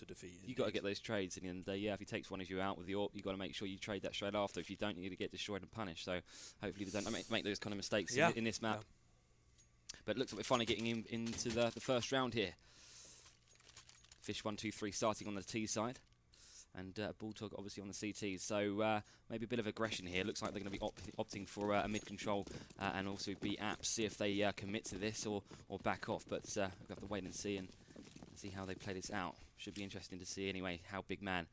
to defeat. You got to get those trades, and in the end of the day, yeah, if he takes one as you out with the AWP, you got to make sure you trade that straight after. If you don't, you're going to get destroyed and punished. So hopefully they don't make those kind of mistakes in this map. Yeah. But it looks like we're finally getting into the first round here. Fish123 starting on the T side, and Bulldog obviously on the CT. So maybe a bit of aggression here. Looks like they're going to be opting for a mid control and also be apps, see if they commit to this or back off. But we'll have to wait and see how they play this out. Should be interesting to see anyway how Big Man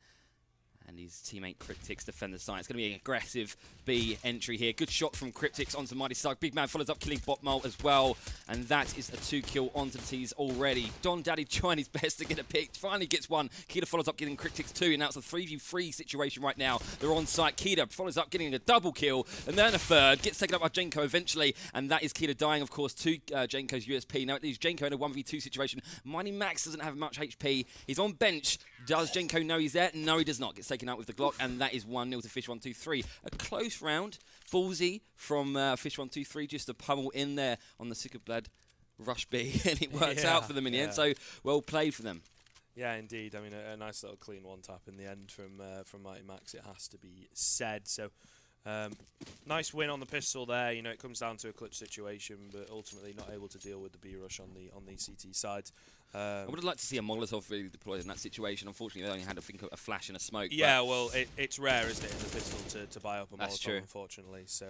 and his teammate Cryptix defend the site. It's going to be an aggressive B entry here. Good shot from Cryptix onto Mighty Stark. Big Man follows up, killing Botmole as well. And that is a 2-kill onto the T's already. Don Daddy trying his best to get a pick. Finally gets one. Keita follows up, getting Cryptix 2. And now it's a 3v3 situation right now. They're on site. Keita follows up, getting a double kill. And then a third. Gets taken up by Jenko eventually. And that is Keita dying, of course, to Jenko's USP. Now it leaves Jenko in a 1v2 situation. Mighty Max doesn't have much HP. He's on bench. Does Jenko know he's there? No, he does not. Gets taken out with the Glock, and that is 1-0 to Fish123. A close round. Ballsy from Fish123, just a pummel in there on the Sickerblad Rush B, and it works out for them in the end, so well played for them. Yeah, indeed. I mean, a nice little clean one-tap in the end from Mighty Max, it has to be said. So, nice win on the pistol there. You know, it comes down to a clutch situation, but ultimately not able to deal with the B-rush on the CT side. I would have liked to see a Molotov really deployed in that situation. Unfortunately, they only had, I think, a flash and a smoke. Yeah, well, it's rare, isn't it, in the pistol to buy up a That's Molotov, true. unfortunately. So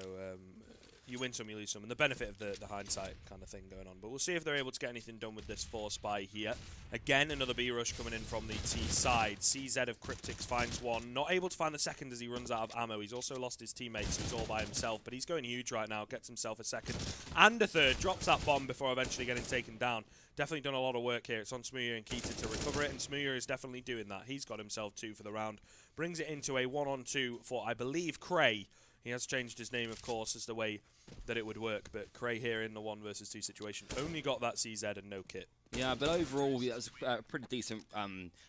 you win some, you lose some, and the benefit of the hindsight kind of thing going on. But we'll see if they're able to get anything done with this 4-spy here. Again, another B-rush coming in from the T side. CZ of Cryptix finds one. Not able to find the second as he runs out of ammo. He's also lost his teammates, so he's all by himself. But he's going huge right now. Gets himself a second and a third. Drops that bomb before eventually getting taken down. Definitely done a lot of work here. It's on Smooya and Keita to recover it, and Smooya is definitely doing that. He's got himself 2 for the round. Brings it into a 1-on-2 for, I believe, Cray. He has changed his name, of course, as the way that it would work, but Cray here in the 1 versus 2 situation only got that CZ and no kit. Yeah, but overall, that was a pretty decent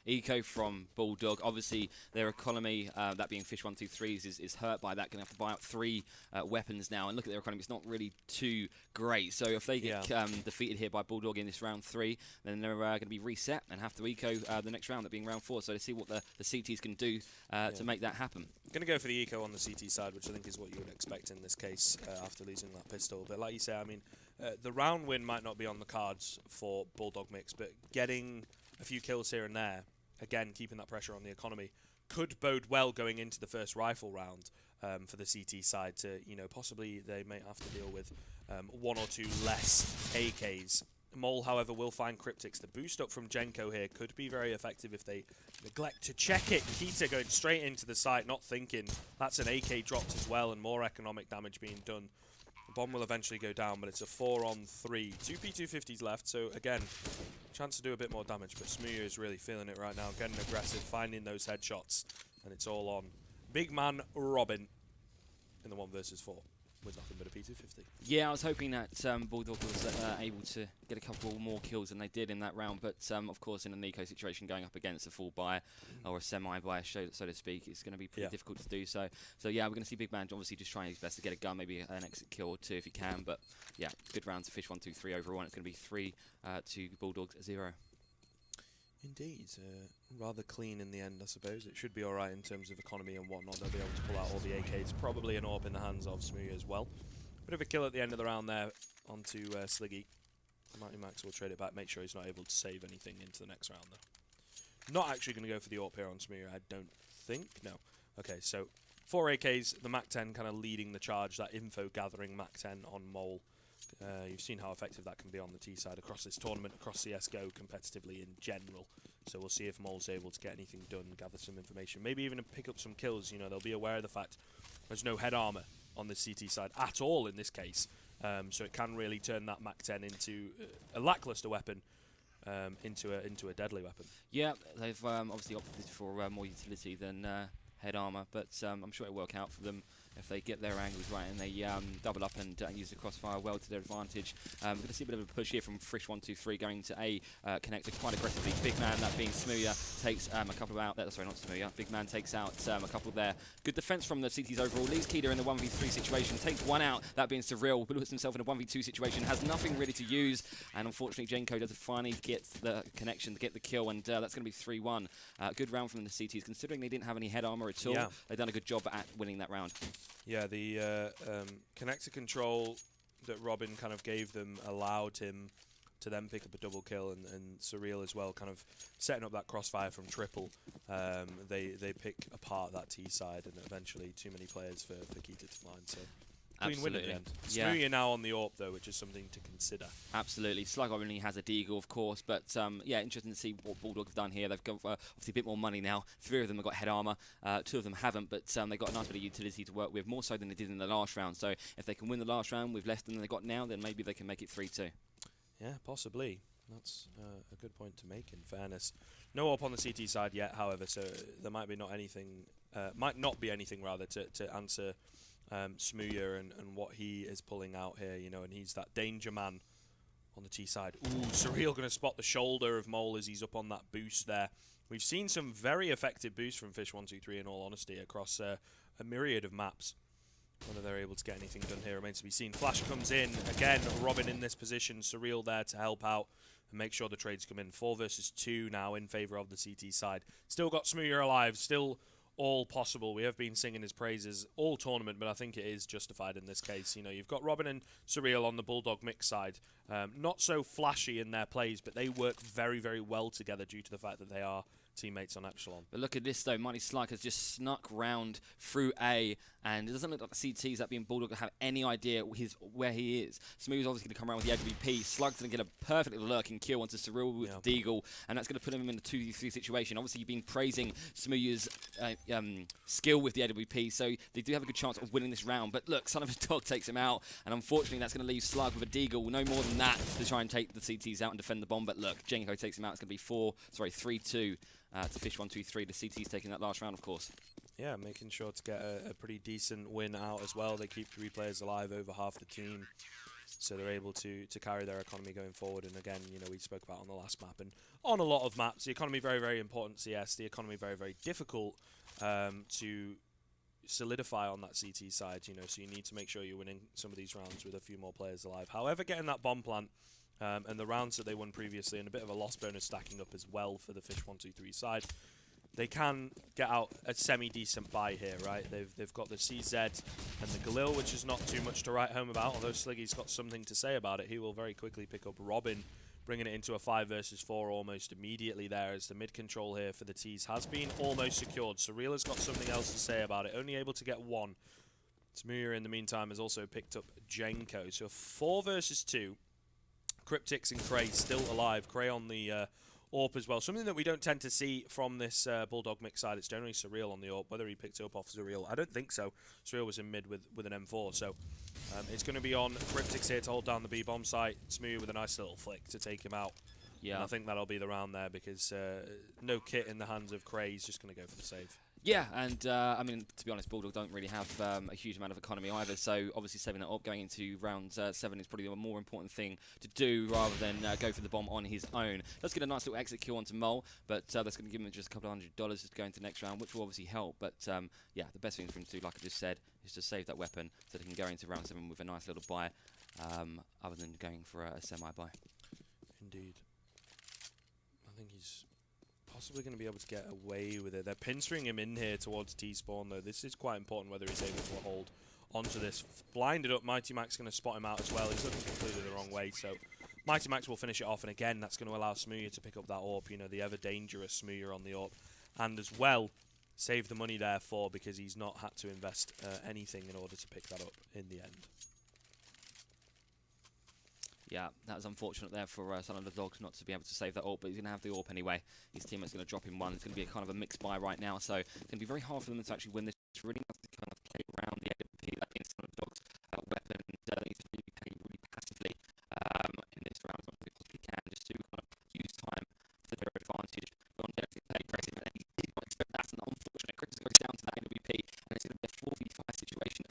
eco from Bulldog. Obviously, their economy, that being Fish123's, is hurt by that. Going to have to buy out 3 weapons now. And look at their economy. It's not really too great. So if they get defeated here by Bulldog in this round 3, then they're going to be reset and have to eco the next round, that being round 4. So to see what the CTs can do to make that happen. Going to go for the eco on the CT side, which I think is what you would expect in this case after losing that pistol. But like you say, I mean, the round win might not be on the cards for BulldogMix, but getting a few kills here and there, again, keeping that pressure on the economy, could bode well going into the first rifle round for the CT side to, you know, possibly they may have to deal with 1 or 2 less AKs. Mole, however, will find Cryptix. The boost up from Jenko here could be very effective if they neglect to check it. Keita going straight into the site, not thinking. That's an AK dropped as well, and more economic damage being done. The bomb will eventually go down, but it's a 4-on-3. 2 P250s left, so again, chance to do a bit more damage, but Smooya is really feeling it right now, getting aggressive, finding those headshots, and it's all on Big Man Robin in the 1 versus 4. With nothing but a P250. Yeah, I was hoping that Bulldog was able to get a couple more kills than they did in that round, but of course in an eco situation going up against a full buyer or a semi-buyer, so to speak, it's going to be pretty difficult to do so. So yeah, we're going to see Big Man obviously just trying his best to get a gun, maybe an exit kill or 2 if he can, but yeah, good round to Fish123 overall, and it's going to be 3 to Bulldogs 0. Indeed, rather clean in the end, I suppose. It should be alright in terms of economy and whatnot. They'll be able to pull out all the AKs. Probably an AWP in the hands of Smooya as well. Bit of a kill at the end of the round there onto Sliggy. Mighty Max will trade it back, make sure he's not able to save anything into the next round, though. Not actually going to go for the AWP here on Smooya, I don't think. No. Okay, so 4 AKs, the MAC-10 kind of leading the charge, that info gathering MAC-10 on Mole. You've seen how effective that can be on the T side across this tournament, across CSGO competitively in general. So we'll see if Mole's able to get anything done, gather some information, maybe even pick up some kills. You know, they'll be aware of the fact there's no head armor on the CT side at all in this case. So it can really turn that MAC-10 into a lackluster weapon into a deadly weapon. Yeah, they've obviously opted for more utility than head armor, but I'm sure it'll work out for them. if they get their angles right and they double up and use the crossfire well to their advantage. We're going to see a bit of a push here from Fish123 going to A connector quite aggressively. Big man, that being Smooya, takes a couple out there. Sorry, not Smooya. Big man takes out a couple there. Good defense from the CTs overall. Leaves Keeda in the 1v3 situation. Takes one out, that being Surreal. Puts himself in a 1v2 situation. Has nothing really to use. And unfortunately, Jenko does finally get the connection to get the kill. And that's going to be 3-1. Good round from the CTs, considering they didn't have any head armor at all. Yeah. They've done a good job at winning that round. Yeah, the connector control that Robin kind of gave them allowed him to then pick up a double kill, and Surreal as well, kind of setting up that crossfire from triple. They pick apart that T side, and eventually too many players for Keita to find. So clean win at the end. Yeah. Smooya now on the AWP though, which is something to consider. Absolutely. Slug only has a deagle, of course, but yeah, interesting to see what Bulldog have done here. They've got obviously a bit more money now. 3 of them have got head armor, 2 of them haven't, but they've got a nice bit of utility to work with, more so than they did in the last round. So if they can win the last round with less than they got now, then maybe they can make it 3-2. Yeah, possibly. That's a good point to make, in fairness. No up on the CT side yet, however, so there might be not be anything rather to answer Smooya and what he is pulling out here, you know, and he's that danger man on the T side. Ooh, Surreal going to spot the shoulder of Mole as he's up on that boost there. We've seen some very effective boosts from Fish123, in all honesty, across a myriad of maps. Whether they're able to get anything done here remains to be seen. Flash comes in. Again, Robin in this position. Surreal there to help out and make sure the trades come in. 4 versus 2 now in favour of the CT side. Still got Smooya alive. Still all possible. We have been singing his praises all tournament, but I think it is justified in this case. You know, you've got Robin and Surreal on the BulldogMix side. Not so flashy in their plays, but they work very, very well together due to the fact that they are teammates on Epsilon. But look at this though, Mighty Slug has just snuck round through A, and it doesn't look like the CTs, that being Bulldog, have any idea where he is. Smooth's obviously going to come around with the AWP. Slug's going to get a perfect lurking kill onto Surreal with the Deagle, and that's going to put him in a 2v3 situation. Obviously, you've been praising Smooth's skill with the AWP, so they do have a good chance of winning this round. But look, Son of a Dog takes him out, and unfortunately, that's going to leave Slug with a Deagle. No more than that to try and take the CTs out and defend the bomb. But look, Jenko takes him out. It's going to be 3-2. To Fish123, the CT's taking that last round, of course. Yeah, making sure to get a pretty decent win out as well. They keep 3 players alive, over half the team, so they're able to carry their economy going forward. And again, you know, we spoke about on the last map and on a lot of maps, the economy very, very important. CS, the economy very, very difficult to solidify on that CT side. You know, so you need to make sure you're winning some of these rounds with a few more players alive. However, getting that bomb plant. And the rounds that they won previously, and a bit of a loss bonus stacking up as well for the Fish123 side, they can get out a semi-decent buy here, right? They've got the CZ and the Galil, which is not too much to write home about, although Sliggy's got something to say about it. He will very quickly pick up Robin, bringing it into a 5 versus 4 almost immediately there, as the mid control here for the T's has been almost secured. Surreal has got something else to say about it, only able to get 1. Smooya, in the meantime, has also picked up Jenko. So 4 versus 2. Cryptix and Cray still alive. Cray on the AWP as well. Something that we don't tend to see from this BulldogMix side. It's generally Surreal on the AWP. Whether he picked it up off Surreal, I don't think so. Surreal was in mid with an M4. So it's going to be on Cryptix here to hold down the B-bomb site. Smooth with a nice little flick to take him out. Yeah, and I think that'll be the round there because no kit in the hands of Cray. He's just going to go for the save. Yeah, and I mean, to be honest, Bulldog don't really have a huge amount of economy either, so obviously saving that up going into round 7 is probably a more important thing to do rather than go for the bomb on his own. Let's get a nice little exit kill onto Mole, but that's going to give him just a couple of $100 to go into the next round, which will obviously help, but yeah, the best thing for him to do, like I just said, is to save that weapon so that he can go into round 7 with a nice little buy, other than going for a semi-buy. Indeed. I think he's possibly going to be able to get away with it. They're pinstring him in here towards T-spawn, though. This is quite important whether he's able to hold onto this. Blinded up, Mighty Max going to spot him out as well. He's looking completely the wrong way, so Mighty Max will finish it off, and again, that's going to allow Smooya to pick up that AWP, you know, the ever-dangerous Smooya on the AWP, and as well, save the money therefore, because he's not had to invest anything in order to pick that up in the end. Yeah, that was unfortunate there for Son of the Dog not to be able to save that AWP, but he's going to have the AWP anyway. His teammate's going to drop him 1. It's going to be a kind of a mixed buy right now, so it's going to be very hard for them to actually win this. It's really nice to kind of play around the AWP, that being Son of the Dog's weapon, and needs to really play really passively in this round as much as they possibly can, just to kind of use time for their advantage. But on deck, they play aggressive, and he did not expect that, and unfortunately, Chris goes down to that AWP, and it's going to be a 4v5 situation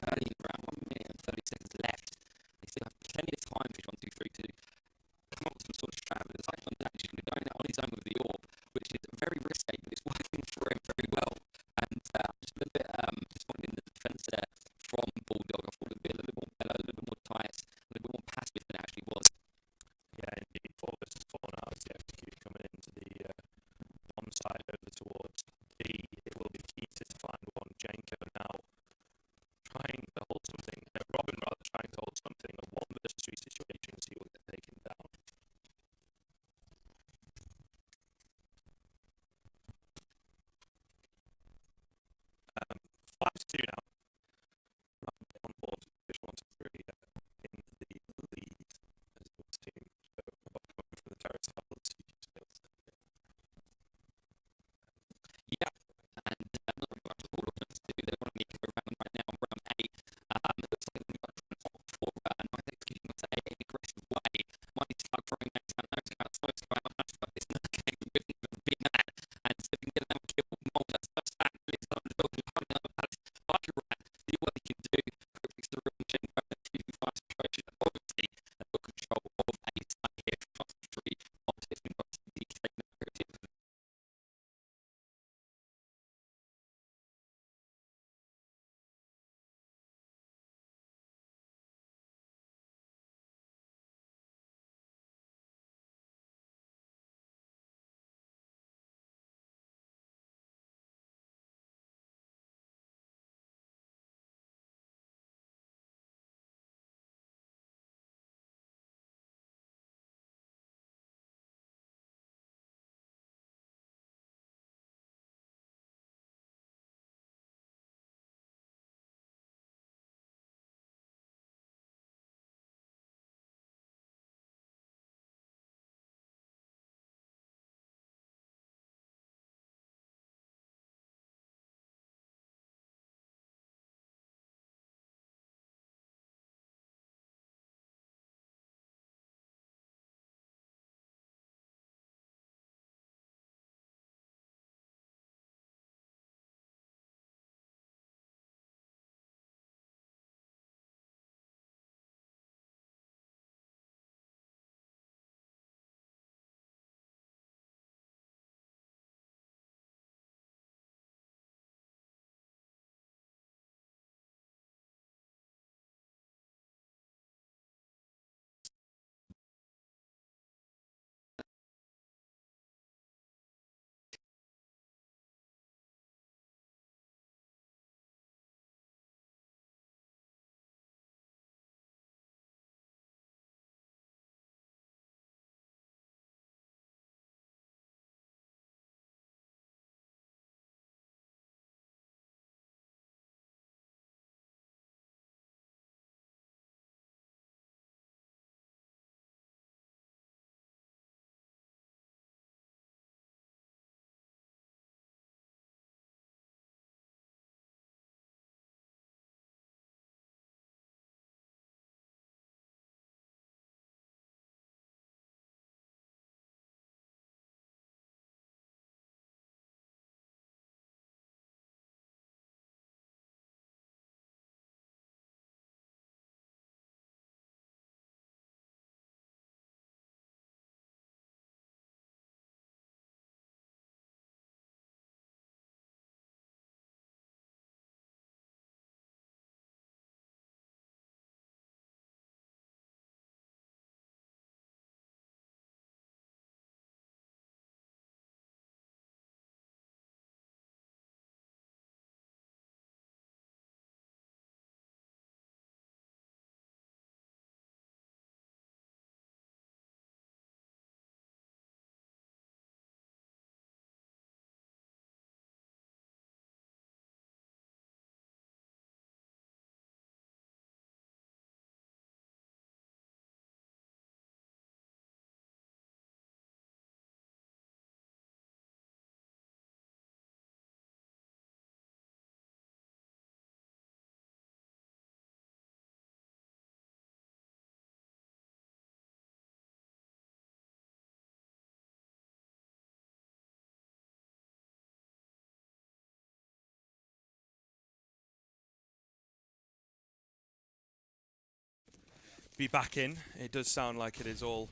be back in. It does sound like it is all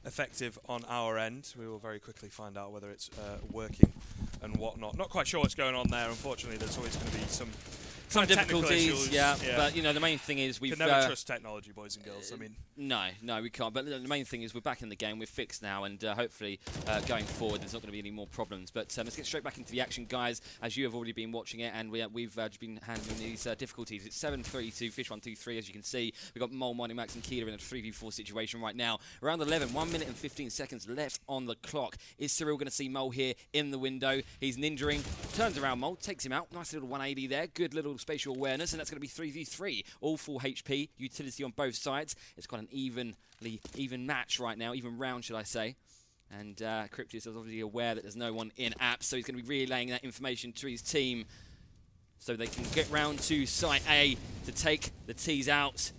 effective on our end. We will very quickly find out whether it's working and whatnot. Not quite sure what's going on there. Unfortunately, there's always going to be some difficulties, issues. yeah. But you know, the main thing is we've can never trust technology, boys and girls. I mean, no, we can't. But the main thing is we're back in the game. We're fixed now, and hopefully going forward, there's not going to be any more problems. But let's get straight back into the action, guys. As you have already been watching it, and we've just been handling these difficulties. It's 7-3 to Fish123, as you can see. We've got Mole, Mighty Max, and Keeler in a 3v4 situation right now. Round 11, 1 minute and 15 seconds left on the clock. Is Cyril going to see Mole here in the window? He's ninjaing, turns around Mole, takes him out. Nice little 180 there. Good little spatial awareness. And that's going to be 3v3, all full HP, utility on both sides. It's got an even match right now, even round, should I say. And Cryptis is obviously aware that there's no one in apps, so he's going to be relaying that information to his team so they can get round to Site A to take the T's out.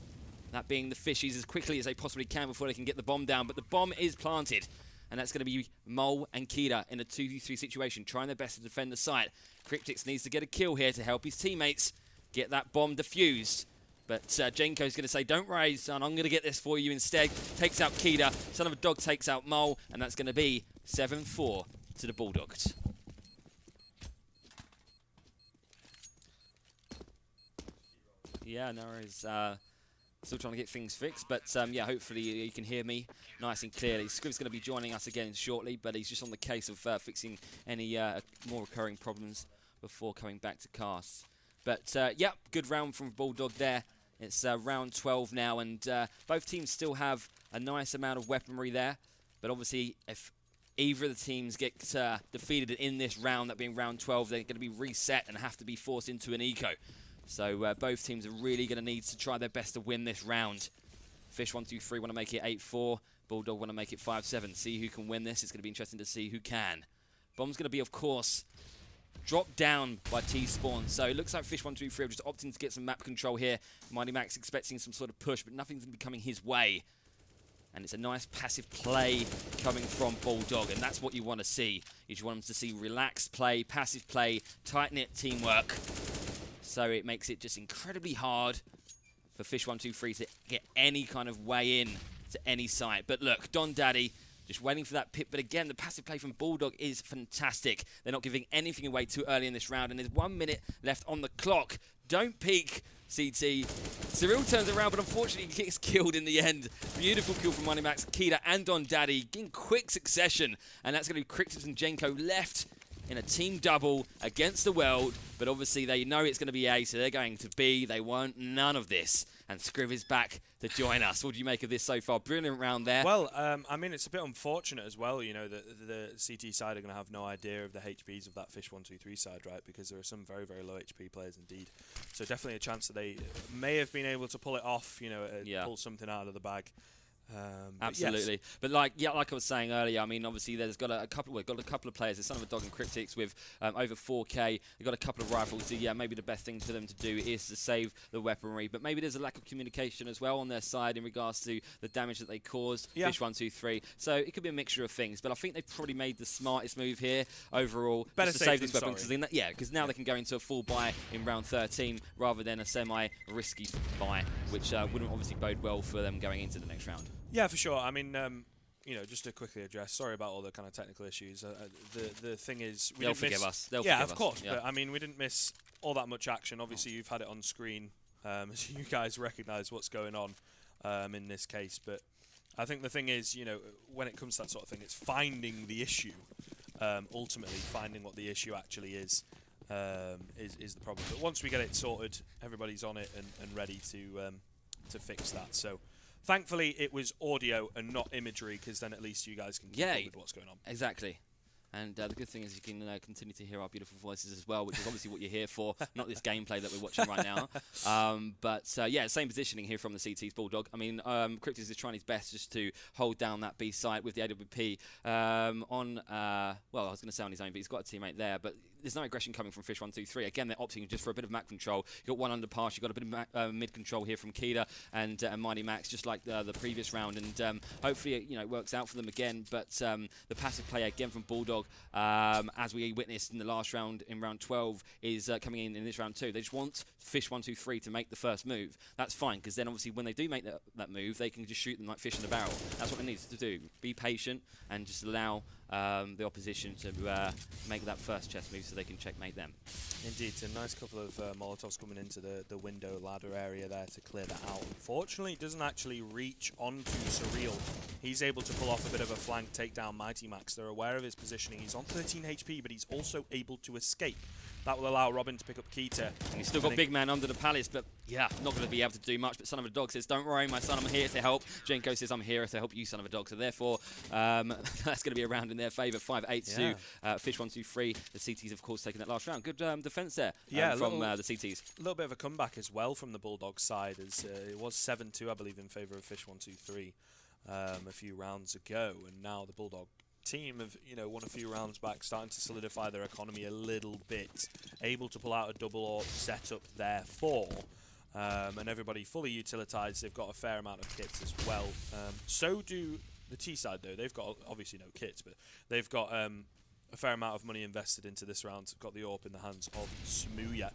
That being the Fishies as quickly as they possibly can before they can get the bomb down. But the bomb is planted. And that's going to be Mole and Kida in a 2v3 situation, trying their best to defend the site. Cryptix needs to get a kill here to help his teammates get that bomb defused. But Jenko's going to say, don't worry, son, I'm going to get this for you instead. Takes out Kida. Son of a Dog takes out Mole. And that's going to be 7-4 to the Bulldogs. Yeah, Nara's still trying to get things fixed. But yeah, hopefully you can hear me nice and clearly. Scriv's going to be joining us again shortly, but he's just on the case of fixing any more recurring problems before coming back to casts. But, yeah, good round from Bulldog there. It's round 12 now, and both teams still have a nice amount of weaponry there. But obviously, if either of the teams get defeated in this round, that being round 12, they're going to be reset and have to be forced into an eco. So both teams are really going to need to try their best to win this round. Fish123 want to make it 8-4. Bulldog want to make it 5-7. See who can win this. It's going to be interesting to see who can. Bomb's going to be, of course, dropped down by T-Spawn. So it looks like Fish123 are just opting to get some map control here. Mighty Max expecting some sort of push, but nothing's going to be coming his way. And it's a nice passive play coming from Bulldog, and that's what you want to see. You just want them to see relaxed play, passive play, tight-knit teamwork. So it makes it just incredibly hard for Fish123 to get any kind of way in to any site. But look, Don Daddy just waiting for that pit. But again, the passive play from Bulldog is fantastic. They're not giving anything away too early in this round. And there's 1 minute left on the clock. Don't peek, CT. Cyril turns around, but unfortunately he gets killed in the end. Beautiful kill from Money Max, Kida, and Don Daddy in quick succession. And that's going to be Cryptis and Jenko left in a team double against the world. But obviously they know it's going to be A, so they're going to B. They want none of this. And Scriv is back to join us. What do you make of this so far? Brilliant round there. Well, I mean, it's a bit unfortunate as well, you know, that the CT side are going to have no idea of the HPs of that Fish123 side, right? Because there are some very, very low HP players indeed. So definitely a chance that they may have been able to pull it off, you know, pull something out of the bag. Absolutely, yes. But like I was saying earlier, I mean, obviously there's got a couple. We've got a couple of players. There's Son of a Dog and Cryptix with over 4K. They've got a couple of rifles. So yeah, maybe the best thing for them to do is to save the weaponry. But maybe there's a lack of communication as well on their side in regards to the damage that they caused. Yeah. Fish123. So it could be a mixture of things. But I think they've probably made the smartest move here overall. Better just to save this weapon because now they can go into a full buy in round 13 rather than a semi-risky buy, which wouldn't obviously bode well for them going into the next round. Yeah, for sure. I mean, you know, just to quickly address, sorry about all the kind of technical issues. The thing is, they'll forgive us. Yeah, of course. Yeah. But I mean, we didn't miss all that much action. Obviously, you've had it on screen, so you guys recognise what's going on in this case. But I think the thing is, you know, when it comes to that sort of thing, it's finding the issue. Ultimately, finding what the issue actually is the problem. But once we get it sorted, everybody's on it and ready to fix that. So. Thankfully, it was audio and not imagery, because then at least you guys can keep up with what's going on. Exactly. And the good thing is you can continue to hear our beautiful voices as well, which is obviously what you're here for, not this gameplay that we're watching right now. Yeah, same positioning here from the CT's Bulldog. I mean, Cryptis is trying his best just to hold down that B site with the AWP well, I was going to say on his own, but he's got a teammate there. But there's no aggression coming from Fish123. Again, they're opting just for a bit of map control. You've got one under pass. You've got a bit of mid control here from Kida and Mighty Max, just like the previous round. And hopefully, you know, it works out for them again. But the passive play again from Bulldog Bulldog, as we witnessed in the last round, in round 12, is coming in this round 2. They just want Fish123 to make the first move. That's fine, because then obviously when they do make that move, they can just shoot them like fish in a barrel. That's what they need to do. Be patient and just allow the opposition to make that first chess move so they can checkmate them. Indeed, a nice couple of Molotovs coming into the window ladder area there to clear that out. Unfortunately, it doesn't actually reach onto Surreal. He's able to pull off a bit of a flank takedown. Mighty Max, they're aware of his positioning. He's on 13 HP, but he's also able to escape. That will allow Robin to pick up Keita. And he's still got Big Man under the palace, but yeah, not going to be able to do much. But Son of a Dog says, don't worry, my son, I'm here to help. Jenko says, I'm here to help you, Son of a Dog. So therefore, that's going to be a round in their favour. 5-8 to Fish123. The CTs, of course, taking that last round. Good defence there from the CTs. A little bit of a comeback as well from the Bulldog side, as it was 7-2, I believe, in favour of Fish123 a few rounds ago. And now the Bulldog team have, won a few rounds back, starting to solidify their economy a little bit, able to pull out a double AWP setup therefore, and everybody fully utilised. They've got a fair amount of kits as well. So do the T side though. They've got obviously no kits, but they've got a fair amount of money invested into this round. Got the AWP in the hands of Smuya.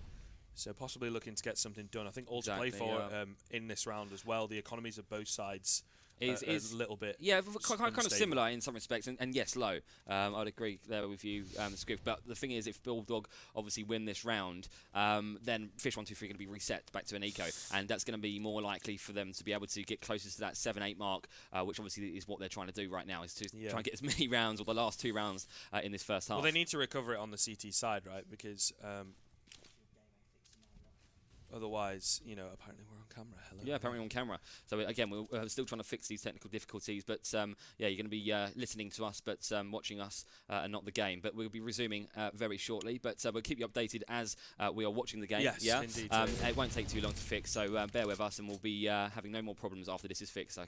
So possibly looking to get something done. I think all to play for in this round as well. The economies of both sides is a little bit kind of similar in some respects, and yes, low. I'd agree there with you, Script. But the thing is, if Bulldog obviously win this round, then Fish123 are going to be reset back to an eco, and that's going to be more likely for them to be able to get closer to that 7-8 mark, which obviously is what they're trying to do right now, is to try and get as many rounds, or the last 2 rounds, in this first half. Well, they need to recover it on the CT side, right? Because otherwise, apparently we're on camera. Hello. Yeah, apparently on camera. So again, we're still trying to fix these technical difficulties, but yeah, you're going to be listening to us, but watching us and not the game. But we'll be resuming very shortly, but we'll keep you updated as we are watching the game. Yes, indeed. It won't take too long to fix, so bear with us, and we'll be having no more problems after this is fixed. I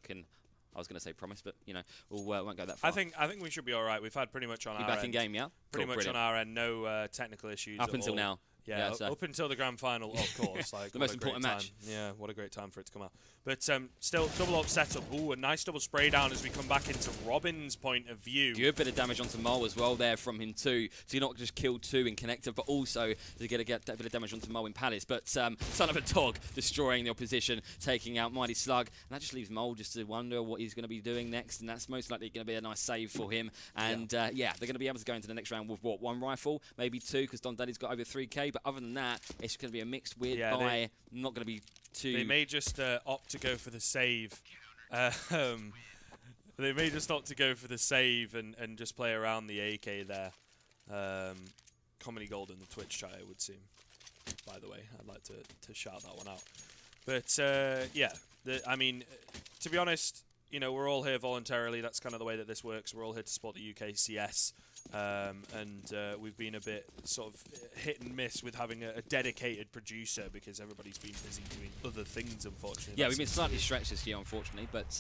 was going to say promise, but we won't go that far. I think we should be all right. We've had pretty much on our back end. in game, yeah. Pretty much on our end, no technical issues up until now. Yeah, up until the grand final, of course. Like, the most important match. Yeah, what a great time for it to come out. But still, double up setup. Ooh, a nice double spray down as we come back into Robin's point of view. Good bit of damage onto Mole as well there from him too. So you're not just killed 2 in connector, but also to get that bit of damage onto Mole in Palace. But Son of a Dog destroying the opposition, taking out Mighty Slug. And that just leaves Mole just to wonder what he's going to be doing next. And that's most likely going to be a nice save for him. And yeah, they're going to be able to go into the next round with what? 1 rifle, maybe 2, because Don Daddy's got over 3k. But other than that, it's going to be a mixed weird buy. Not going to be too... They may just opt to go for the save. They may just opt to go for the save and just play around the AK there. Comedy Gold in the Twitch chat, it would seem. By the way, I'd like to shout that one out. But yeah, I mean, to be honest, we're all here voluntarily. That's kind of the way that this works. We're all here to support the UKCS. And we've been a bit sort of hit and miss with having a dedicated producer because everybody's been busy doing other things, unfortunately. Yeah, we've been slightly stretched this year, unfortunately, but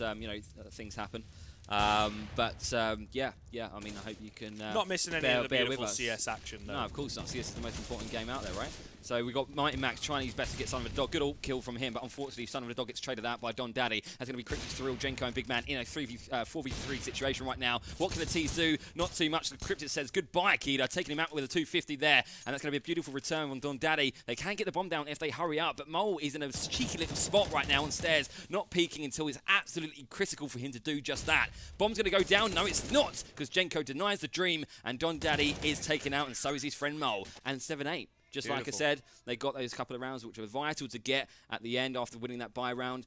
things happen. Yeah, I mean, I hope you can not missing any of the beautiful CS action, though. No, of course not. CS is the most important game out there, right? So we've got Mighty Max trying his best to get Son of a Dog. Good ult kill from him, but unfortunately Son of a Dog gets traded out by Don Daddy. That's going to be Cryptic, Surreal, Jenko and Big Man in a 4v3 situation right now. What can the T's do? Not too much. The Cryptic says goodbye, Keita, taking him out with a 250 there, and that's going to be a beautiful return from Don Daddy. They can get the bomb down if they hurry up, but Mole is in a cheeky little spot right now on stairs, not peeking until it's absolutely critical for him to do just that. Bomb's going to go down. No, it's not, because Jenko denies the dream, and Don Daddy is taken out, and so is his friend Mole. And 7-8. Just beautiful. Like I said, they got those couple of rounds which were vital to get at the end after winning that bye round,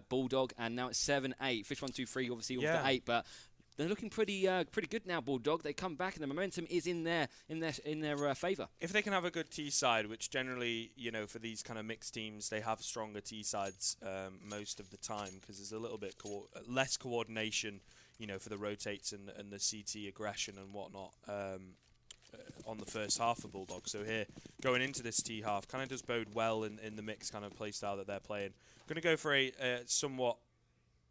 Bulldog, and now it's 7-8. Fish123 obviously off the 8, but they're looking pretty good now, Bulldog. They come back and the momentum is in their favour. If they can have a good T side, which generally, for these kind of mixed teams, they have stronger T sides most of the time because there's a little bit less coordination, for the rotates and the CT aggression and whatnot. On the first half for Bulldog. So here, going into this T half, kind of does bode well in the mix kind of play style that they're playing. Going to go for a somewhat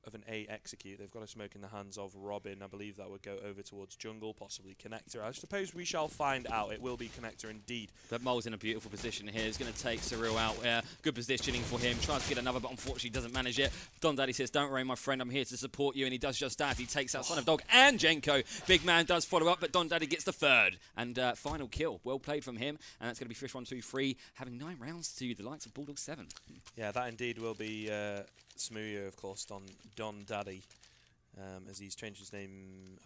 of an A execute. They've got a smoke in the hands of Robin. I believe that would go over towards jungle, possibly Connector. I suppose we shall find out. It will be Connector indeed. But Mole's in a beautiful position here. He's going to take Cyril out. Good positioning for him. Tries to get another, but unfortunately doesn't manage it. Don Daddy says, don't worry, my friend. I'm here to support you. And he does just that. He takes out Son of Dog and Jenko. Big Man does follow up, but Don Daddy gets the third. And final kill. Well played from him. And that's going to be Fish123 having 9 rounds to the likes of Bulldog 7. Yeah, that indeed will be Smoothie, of course, Don Daddy, as he's changed his name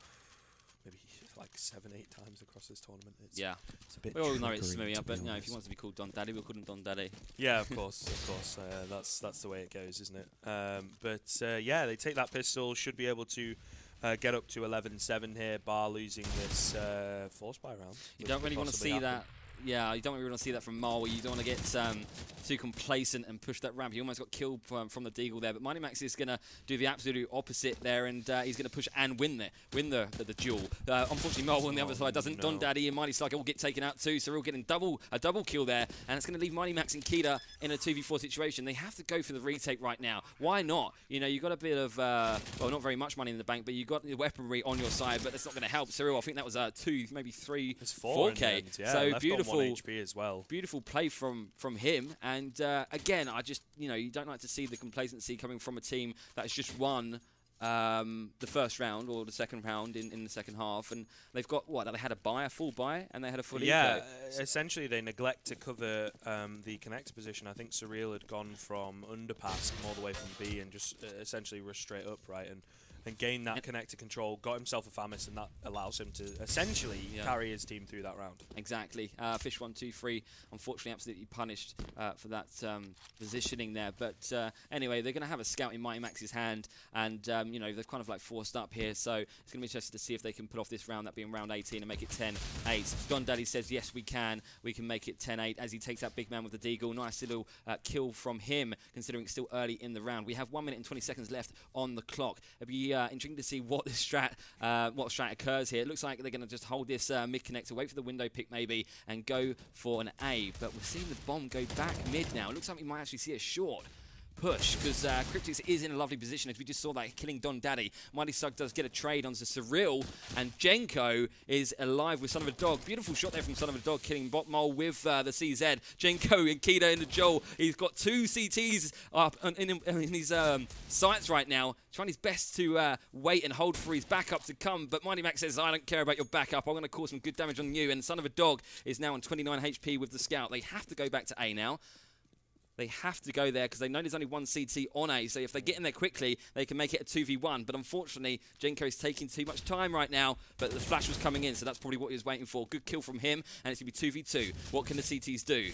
maybe like 7-8 times across this tournament. It's a bit. We all know it's Smoothie, but no, if he wants to be called Don Daddy, we'll call him Don Daddy. Yeah, of course. That's the way it goes, isn't it? But yeah, they take that pistol, should be able to get up to 11-7 here, bar losing this force buy round. You don't really want to see that. Yeah, you don't really want to see that from Mole. You don't want to get too complacent and push that ramp. He almost got killed from the Deagle there, but Mighty Max is going to do the absolute opposite there, and he's going to push and win the duel. Unfortunately, Mole on the other side doesn't. No. Don Daddy and Mighty Slug will get taken out too, so we're all getting a double kill there, and it's going to leave Mighty Max and Keita in a 2v4 situation. They have to go for the retake right now. Why not? You know, you got a bit of, well, not very much money in the bank, but you got the weaponry on your side, but that's not going to help. Cyril, I think that was 2, maybe 3, 4K. Yeah, so beautiful. HP as well. Beautiful play from him, and again, I just, you know, you don't like to see the complacency coming from a team that's just won the first round or the second round in the second half, and they've got what? They had a full buy, and they had a full eco. Essentially they neglect to cover the connector position. I think Surreal had gone from underpass all the way from B and just essentially rushed straight up, right, and gained that connector control, got himself a Famis, and that allows him to essentially carry his team through that round. Exactly. Fish123, unfortunately, absolutely punished for that positioning there. But anyway, they're going to have a scout in Mighty Max's hand, and you know, they've kind of like forced up here, so it's going to be interesting to see if they can pull off this round, that being round 18, and make it 10-8. Don Daddy says, yes, we can make it 10-8, as he takes out Big Man with the Deagle. Nice little kill from him, considering it's still early in the round. We have 1 minute and 20 seconds left on the clock. It'll be intriguing to see what strat occurs here. It looks like they're going to just hold this mid connector, wait for the window pick maybe, and go for an A. But we're seeing the bomb go back mid now. It looks like we might actually see a short push, because Cryptix is in a lovely position, as we just saw that killing Don Daddy. Mighty Slug does get a trade onto Cyril, and Jenko is alive with Son of a Dog. Beautiful shot there from Son of a Dog, killing Bot Mole with the CZ. Jenko and Keita in the Joel. He's got 2 CTs up in his sights right now, trying his best to wait and hold for his backup to come, but Mighty Max says, I don't care about your backup, I'm going to cause some good damage on you, and Son of a Dog is now on 29 HP with the scout. They have to go back to A now. They have to go there because they know there's only 1 CT on A, so if they get in there quickly, they can make it a 2v1. But unfortunately, Jenko is taking too much time right now, but the flash was coming in, so that's probably what he was waiting for. Good kill from him, and it's going to be 2v2. What can the CTs do?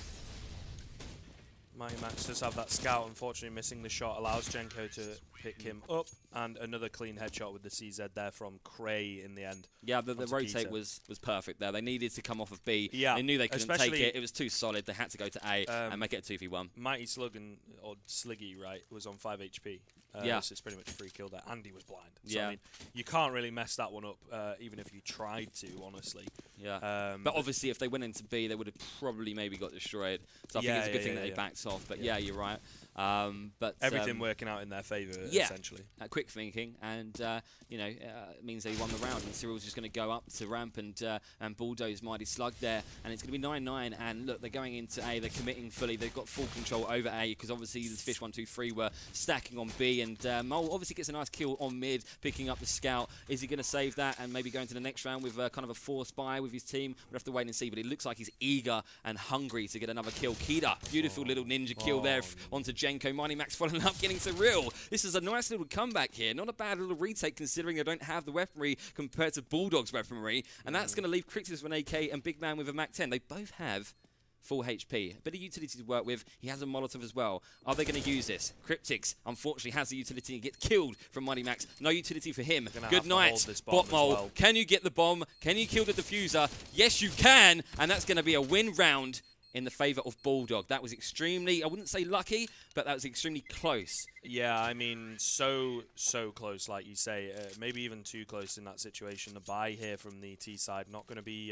Mighty Max does have that scout, unfortunately missing the shot, allows Jenko to pick him up, and another clean headshot with the CZ there from Cray in the end. Yeah, the rotate was perfect there. They needed to come off of B. Yeah, they knew they couldn't take it. It was too solid. They had to go to A and make it a 2v1. Mighty Slug or Sliggy, right, was on 5 HP. Yeah. So it's pretty much free kill there. Andy was blind. So, yeah. I mean, you can't really mess that one up, even if you tried to, honestly. Yeah. But obviously, if they went into B, they would have probably maybe got destroyed. So I think it's a good thing that they backed off. But yeah, you're right. But everything working out in their favour, essentially. Quick thinking, and you know, it means they won the round. And Cyril's just going to go up to ramp and bulldoze Mighty Slug there, and it's going to be 9-9. And look, they're going into A. They're committing fully. They've got full control over A because obviously the Fish123 were stacking on B, and Mole obviously gets a nice kill on mid, picking up the scout. Is he going to save that and maybe go into the next round with kind of a force buy with his team? We'll have to wait and see. But it looks like he's eager and hungry to get another kill. Keita, beautiful little ninja kill there onto Jenko. Mighty Max following up, getting Cyril. This is a nice little comeback here. Not a bad little retake considering they don't have the weaponry compared to Bulldog's weaponry. And that's going to leave Cryptix with an AK and Big Man with a Mac 10. They both have full HP. A bit of utility to work with. He has a Molotov as well. Are they going to use this? Cryptix, unfortunately, has the utility and gets killed from Mighty Max. No utility for him. Good night, Bot Mole. Well. Can you get the bomb? Can you kill the diffuser? Yes, you can. And that's going to be a win round in the favour of Bulldog. That was extremely, I wouldn't say lucky, but that was extremely close. Yeah, I mean, so close, like you say. Maybe even too close in that situation. The buy here from the T side, not going to be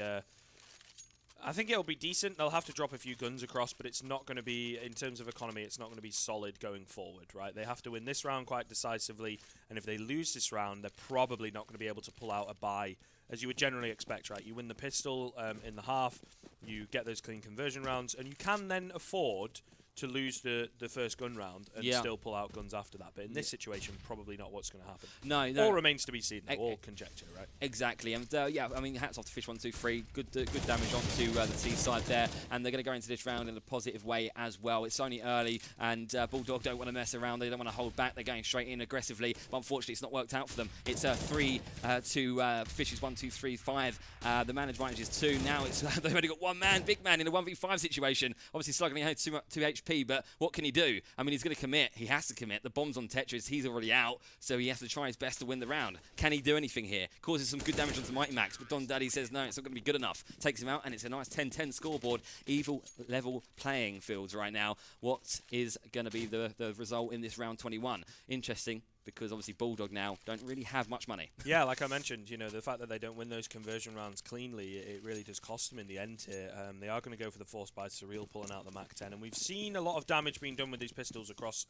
I think it'll be decent. They'll have to drop a few guns across, but it's not going to be, in terms of economy, it's not going to be solid going forward, right? They have to win this round quite decisively, and if they lose this round, they're probably not going to be able to pull out a buy, as you would generally expect, right? You win the pistol in the half, you get those clean conversion rounds, and you can then afford to lose the first gun round and still pull out guns after that. But in this situation, probably not what's going to happen. No. All remains to be seen, though. All conjecture, right? Exactly. And yeah, I mean, hats off to Fish123. Good damage onto the T side there. And they're going to go into this round in a positive way as well. It's only early, and Bulldog don't want to mess around. They don't want to hold back. They're going straight in aggressively. But unfortunately, it's not worked out for them. It's 3 to Fishes 1, 2, 3, 5. The man advantage is 2. Now it's they've only got one man, big man, in a 1v5 situation. Obviously, struggling out 2 HP, but what can he do? I mean, he's going to commit. He has to commit. The bomb's on Tetris. He's already out, so he has to try his best to win the round. Can he do anything here? Causes some good damage onto Mighty Max, but Don Daddy says no, it's not going to be good enough. Takes him out, and it's a nice 10-10 scoreboard. Evil level playing fields right now. What is going to be the result in this round 21? Interesting, because obviously Bulldog now don't really have much money. Yeah, like I mentioned, you know, the fact that they don't win those conversion rounds cleanly, it really does cost them in the end here. They are going to go for the force by Surreal, pulling out the Mac-10, and we've seen a lot of damage being done with these pistols across,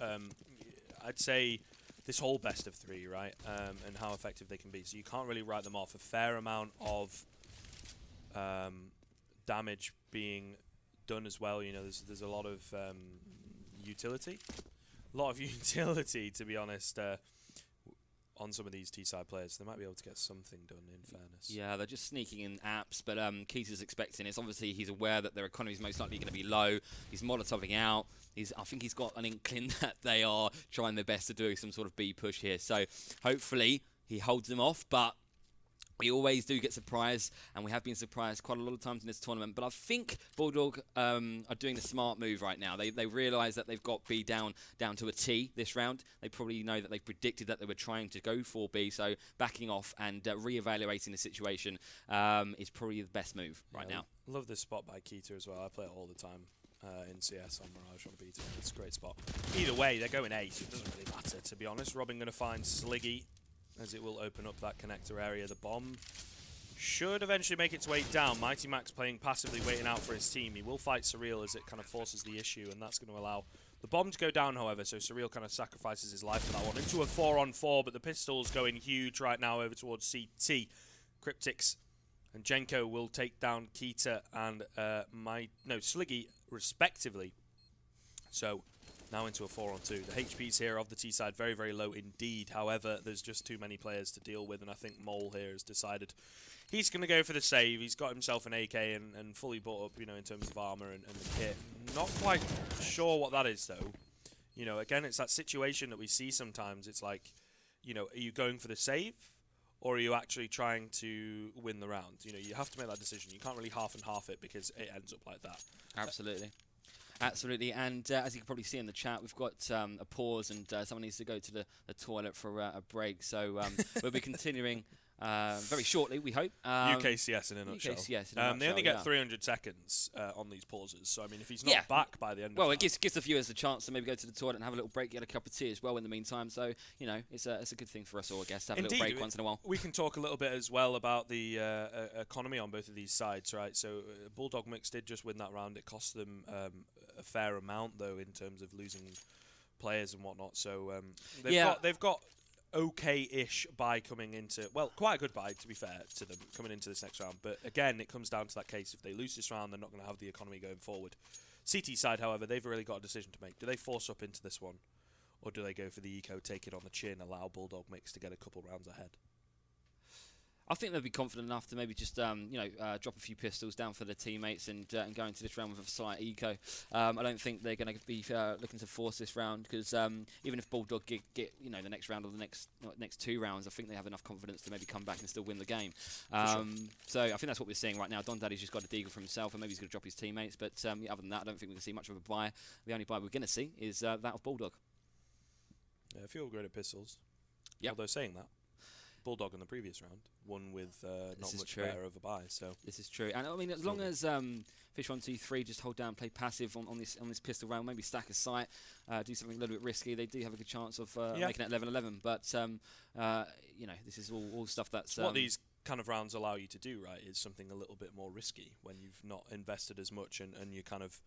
I'd say, this whole best of 3, right, and how effective they can be. So you can't really write them off. A fair amount of damage being done as well. You know, there's a lot of utility. A lot of utility, to be honest, on some of these T-side players. They might be able to get something done, in fairness. Yeah, they're just sneaking in apps, but Keith is expecting it. Obviously, he's aware that their economy is most likely going to be low. He's Molotoving out. I think he's got an inkling that they are trying their best to do some sort of B push here. So hopefully he holds them off, but we always do get surprised, and we have been surprised quite a lot of times in this tournament. But I think Bulldog are doing the smart move right now. They realise that they've got B down to a T this round. They probably know that they predicted that they were trying to go for B, so backing off and re-evaluating the situation is probably the best move right now. Love this spot by Keita as well. I play it all the time in CS on Mirage on B2. It's a great spot. Either way, they're going A, so it doesn't really matter, to be honest. Robin going to find Sliggy, as it will open up that connector area. The bomb should eventually make its way down. Mighty Max playing passively, waiting out for his team. He will fight Surreal as it kind of forces the issue, and that's going to allow the bomb to go down, however, so Surreal kind of sacrifices his life for that one. Into a 4-on-4, but the pistol's going huge right now over towards CT. Cryptix and Jenko will take down Keita and Sliggy, respectively. So now into a 4-on-2. The HPs here of the T side very, very low indeed. However, there's just too many players to deal with, and I think Mole here has decided he's going to go for the save. He's got himself an AK and fully bought up, you know, in terms of armor and the kit. Not quite sure what that is, though. You know, again, it's that situation that we see sometimes. It's like, you know, are you going for the save, or are you actually trying to win the round? You know, you have to make that decision. You can't really half and half it, because it ends up like that. Absolutely. Absolutely, and as you can probably see in the chat, we've got a pause, and someone needs to go to the toilet for a break. So we'll be continuing very shortly, we hope. UKCS in a nutshell. UKCS in a nutshell, they only get 300 seconds on these pauses, so I mean, if he's not back by the end of it gives the viewers a chance to maybe go to the toilet and have a little break, get a cup of tea as well in the meantime. So, you know, it's a good thing for us all, I guess, to have a little break once in a while. We can talk a little bit as well about the economy on both of these sides, right? So BulldogMix did just win that round. It cost them a fair amount, though, in terms of losing players and whatnot. So they've got okay-ish buy coming into, well, quite a good buy, to be fair to them, coming into this next round. But again, it comes down to that case. If they lose this round, they're not going to have the economy going forward. CT side, however, they've really got a decision to make. Do they force up into this one, or do they go for the eco, take it on the chin, allow BulldogMix to get a couple rounds ahead? I think they'll be confident enough to maybe just drop a few pistols down for their teammates and go into this round with a slight eco. I don't think they're going to be looking to force this round, because even if Bulldog get the next round or the next 2 rounds, I think they have enough confidence to maybe come back and still win the game. Sure. So I think that's what we're seeing right now. Don Daddy's just got a deagle for himself, and maybe he's going to drop his teammates. But other than that, I don't think we're going to see much of a buy. The only buy we're going to see is that of Bulldog. Yeah, a few upgraded pistols. Yep. Although saying that, Bulldog in the previous round won with not much better of a buy. So this is true, and I mean, as long as Fish123 just hold down, play passive on this pistol round, maybe stack a sight, do something a little bit risky, they do have a good chance of making it 11-11. But you know, this is all stuff that's what these kind of rounds allow you to do, right, is something a little bit more risky when you've not invested as much and you're kind of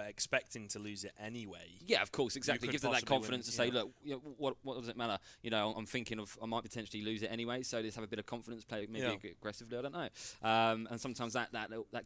expecting to lose it anyway. Yeah, of course, exactly. Gives them that confidence to say, yeah. look, you know, what does it matter? You know, I'm thinking of I might potentially lose it anyway, so just have a bit of confidence, play maybe aggressively. I don't know. And sometimes that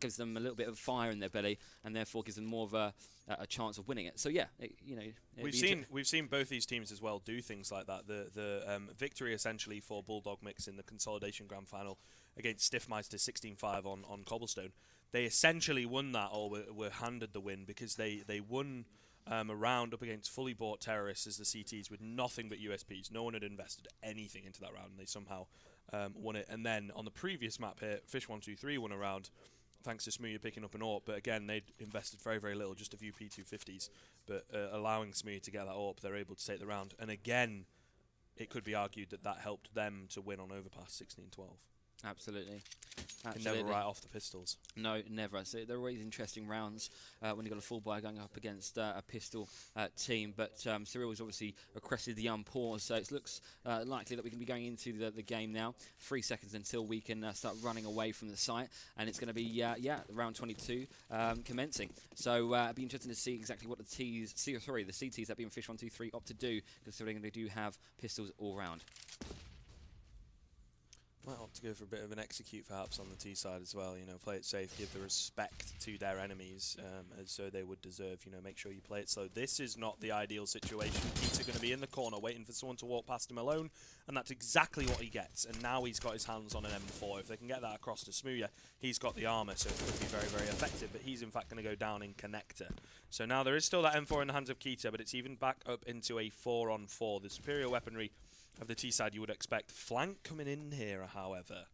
gives them a little bit of fire in their belly, and therefore gives them more of a chance of winning it. So yeah, you know, we've seen both these teams as well do things like that. The victory essentially for BulldogMix in the consolidation grand final against Stiffmeister 16-5 on Cobblestone. They essentially won that, or were handed the win, because they won a round up against fully bought terrorists as the CTs with nothing but USPs. No one had invested anything into that round, and they somehow won it. And then on the previous map here, Fish123 won a round thanks to Smooya picking up an AWP, but again, they'd invested very, very little, just a few P250s, but allowing Smooya to get that AWP, they're able to take the round. And again, it could be argued that that helped them to win on Overpass 16-12. Absolutely. Can never write off the pistols. No, never. So they're always interesting rounds when you've got a full buy going up against a pistol team. But Cyril has obviously requested the unpause, so it looks likely that we can be going into the game now. 3 seconds until we can start running away from the site, and it's going to be round 22 commencing. So it'd be interesting to see exactly what the CTs, that being Fish123, opt to do, considering they do have pistols all round. Might opt to go for a bit of an execute perhaps on the T side as well, you know, play it safe, give the respect to their enemies as so they would deserve, you know, make sure you play it slow. This is not the ideal situation. Keats are going to be in the corner waiting for someone to walk past him alone, and that's exactly what he gets. And now he's got his hands on an M4. If they can get that across to Smooya, he's got the armor, so it could be very, very effective, but he's in fact going to go down in connector. So now there is still that M4 in the hands of Keita, but it's even back up into a 4-on-4. The superior weaponry of the T side, you would expect. Flank coming in here, however.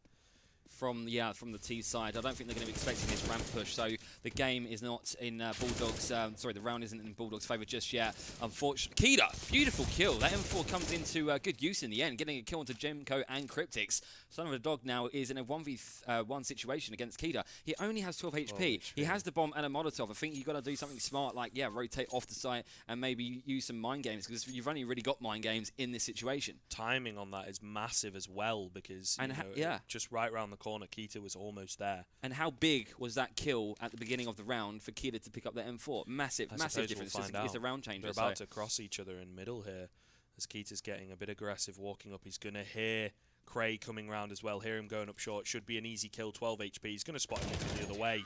From the T side, I don't think they're going to be expecting this ramp push, so the game is not in Bulldogs, the round isn't in Bulldogs' favour just yet. Unfortunately, Keita, beautiful kill. That M4 comes into good use in the end, getting a kill onto Gemco and Cryptix. Son of a Dog now is in a 1v1 situation against Keita. He only has 12 HP. He has the bomb and a Molotov. I think you've got to do something smart, like, rotate off the site and maybe use some mind games, because you've only really got mind games in this situation. Timing on that is massive as well, because just right round the corner, Keita was almost there. And how big was that kill at the beginning of the round for Keita to pick up the M4? Massive difference. It's a round changer. They're about to cross each other in middle here, as Keita's getting a bit aggressive, walking up. He's going to hear Cray coming round as well, hear him going up short. Should be an easy kill, 12 HP. He's going to spot him looking the other way.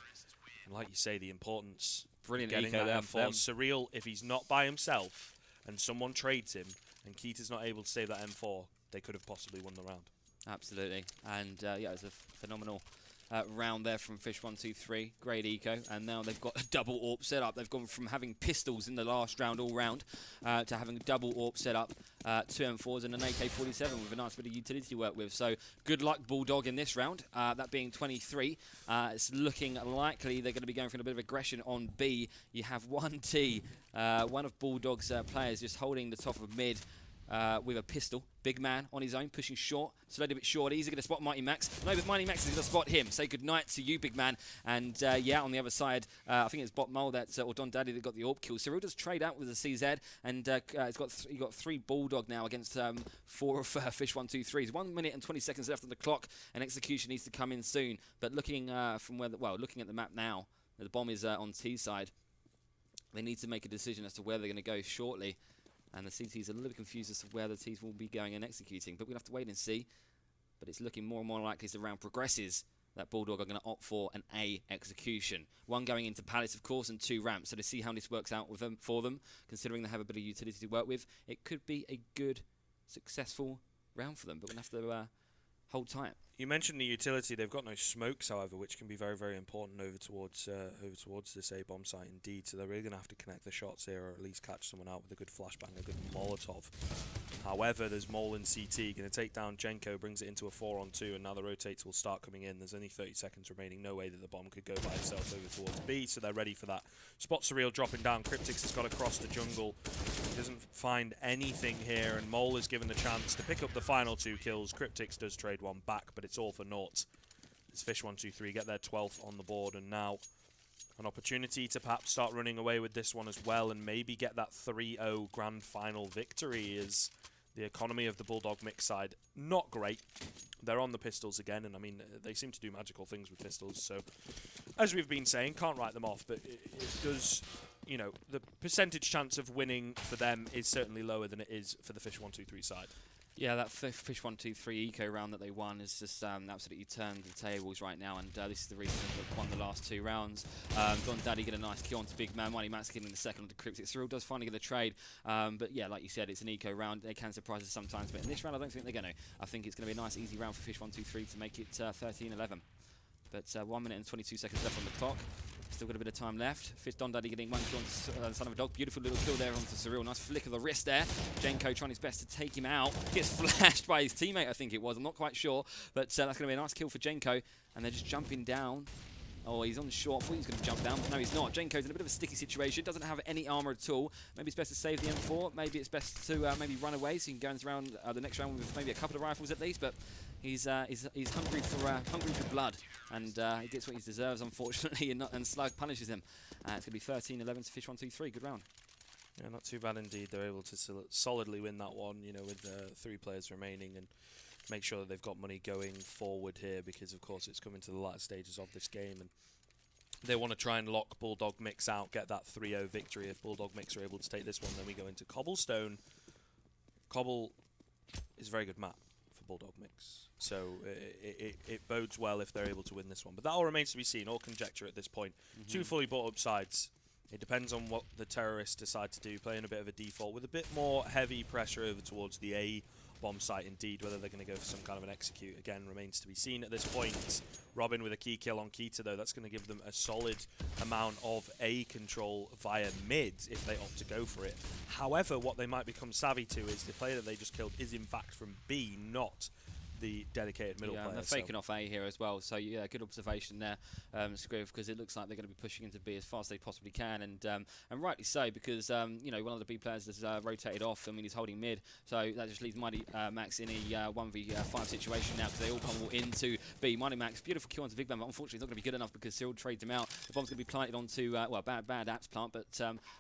And like you say, the importance brilliant getting eco that there. M4. Surreal, if he's not by himself and someone trades him and Keita's not able to save that M4, they could have possibly won the round. Absolutely. And it was a phenomenal round there from Fish123. Great eco. And now they've got a double AWP set up. They've gone from having pistols in the last round all round to having a double AWP set up, 2 M4s and an AK-47 with a nice bit of utility to work with. So good luck, Bulldog, in this round. That being 23. It's looking likely they're going to be going for a bit of aggression on B. You have 1T, one of Bulldog's players just holding the top of mid. With a pistol, big man on his own, pushing short, slowed a bit short. He's going to spot Mighty Max. No, but Mighty Max is going to spot him. Say goodnight to you, big man. And on the other side, I think it's Bot Mole or Don Daddy that got the AWP kill. Cyril does trade out with the CZ, and he's got 3 Bulldog now against 4 of Fish123. There's 1 minute and 20 seconds left on the clock, and execution needs to come in soon. But looking looking at the map now, the bomb is on T side. They need to make a decision as to where they're going to go shortly. And the CTs are a little bit confused as to where the T's will be going and executing. But we'll have to wait and see. But it's looking more and more likely as the round progresses that Bulldog are going to opt for an A execution. 1 going into Palace, of course, and 2 ramps. So to see how this works out for them, considering they have a bit of utility to work with, it could be a good, successful round for them. But we'll have to hold tight. You mentioned the utility. They've got no smokes, however, which can be very, very important over towards this A-bomb site indeed. So they're really going to have to connect the shots here, or at least catch someone out with a good flashbang, a good Molotov. However, there's Mole in CT, going to take down Genko, brings it into a 4-on-2, and now the rotates will start coming in. There's only 30 seconds remaining. No way that the bomb could go by itself over towards B, so they're ready for that. Spot Surreal dropping down. Cryptix has got across the jungle. He doesn't find anything here, and Mole is given the chance to pick up the final 2 kills. Cryptix does trade 1 back, but it's all for naught. As Fish123 get their 12th on the board, and now an opportunity to perhaps start running away with this one as well, and maybe get that 3-0 grand final victory, as The economy of the BulldogMix side, not great. They're on the pistols again, and I mean, they seem to do magical things with pistols. So, as we've been saying, can't write them off, but it does, you know, the percentage chance of winning for them is certainly lower than it is for the Fish123 side. Yeah, that Fish123 eco round that they won has just absolutely turned the tables right now, and this is the reason they've won the last 2 rounds. Don Daddy get a nice kill onto Big Man, Mighty Max getting the second onto Cryptic. Cyril does finally get a trade, but yeah, like you said, it's an eco round. They can surprise us sometimes, but in this round I don't think they're going to. I think it's going to be a nice easy round for Fish123 to make it 13-11. But 1 minute and 22 seconds left on the clock. Still got a bit of time left. Don Daddy getting 1 kill on Son of a Dog. Beautiful little kill there onto Cyril. Nice flick of the wrist there. Jenko trying his best to take him out. Gets flashed by his teammate, I think it was. I'm not quite sure. But that's going to be a nice kill for Jenko. And they're just jumping down. Oh, he's on the short. I thought he was going to jump down, but no, he's not. Jenko's in a bit of a sticky situation. Doesn't have any armor at all. Maybe it's best to save the M4. Maybe it's best to maybe run away so he can go into round, the next round with maybe a couple of rifles at least. But he's hungry for blood, and he gets what he deserves, unfortunately, and Slug punishes him. It's going to be 13-11 to Fish123. Good round. Yeah, not too bad indeed. They're able to solidly win that one, you know, with 3 players remaining, and make sure that they've got money going forward here, because of course it's coming to the latter stages of this game, and they want to try and lock BulldogMix out, get that 3-0 victory. If BulldogMix are able to take this one, then we go into Cobblestone. Cobble is a very good map for BulldogMix, so it bodes well if they're able to win this one. But that all remains to be seen, all conjecture at this point. 2 fully bought up sides. It depends on what the terrorists decide to do, playing a bit of a default with a bit more heavy pressure over towards the A bomb site indeed. Whether they're going to go for some kind of an execute, again, remains to be seen at this point. Robin with a key kill on Keita, though. That's going to give them a solid amount of A control via mid if they opt to go for it. However, what they might become savvy to is the player that they just killed is in fact from B, not the dedicated middle player. They're faking off A here as well, so yeah, good observation there, Scriv, because it looks like they're going to be pushing into B as fast as they possibly can, and rightly so, because you know, one of the B players has rotated off. I mean, he's holding mid, so that just leaves Mighty Max in a 1v5 situation now, because they all come into B. Mighty Max, beautiful kill onto Big Man, but unfortunately it's not going to be good enough because Cyril trades him out. The bomb's going to be planted onto, well, bad apps plant, but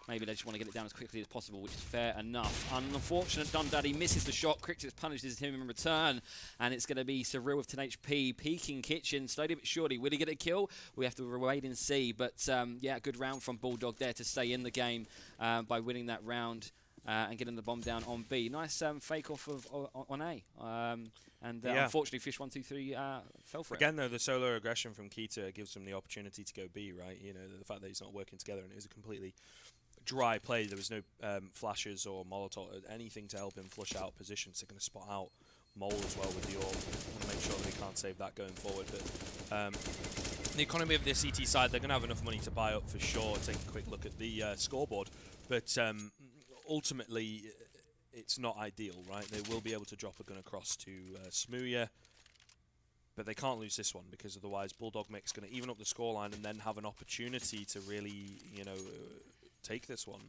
maybe they just want to get it down as quickly as possible, which is fair enough. Unfortunate, Don Daddy misses the shot. Cryptic punishes him in return, and it's going to be Cyril with 10 HP, peeking kitchen, slowly but surely. Will he get a kill? We have to wait and see, but yeah, good round from Bulldog there to stay in the game by winning that round and getting the bomb down on B. Nice fake off of on A, and yeah, unfortunately Fish123 fell for it. Again, though, the solo aggression from Keita gives them the opportunity to go B, right? You know, the fact that he's not working together, and it was a completely dry play. There was no flashes or Molotov, anything to help him flush out positions. They're going to spot out Mole as well with the AWP. Want to make sure that they can't save that going forward. But the economy of the CT side, they're going to have enough money to buy up for sure. Take a quick look at the scoreboard. But ultimately, it's not ideal, right? They will be able to drop a gun across to Smooya, but they can't lose this one, because otherwise BulldogMix going to even up the scoreline and then have an opportunity to really, you know, take this one.